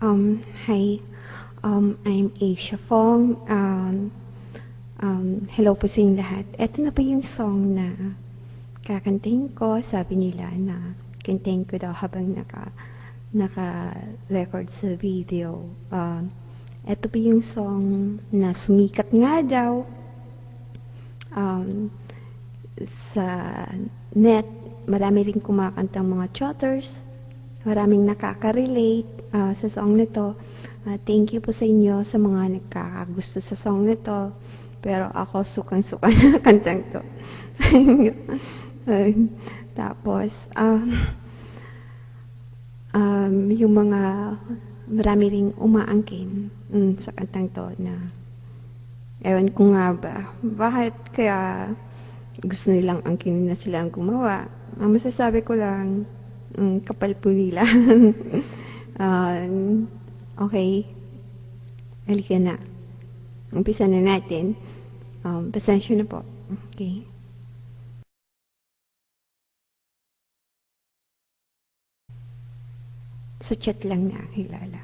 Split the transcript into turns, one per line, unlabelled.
Hi, I'm Asia Fong. Hello po sa inyong lahat. Ito na po yung song na kakantahin ko. Sabi nila na kantahin ko daw habang naka-record sa video. Ito po yung song na sumikat nga daw sa net. Marami rin kumakantang mga chotters. Maraming nakaka-relate sa song nito. Thank you po sa inyo sa mga nagkakagusto sa song nito. Pero ako sukang-suka na kantang to. Tapos, yung mga marami ring umaangkin sa kantang to na ewan ko nga ba, bakit kaya gusto nilang angkinin na sila ang gumawa. Ang masasabi ko lang, kapal po nila. Okay, halika na. Umpisa na natin. Pasensya na po. Okay. Sa chat lang nakilala.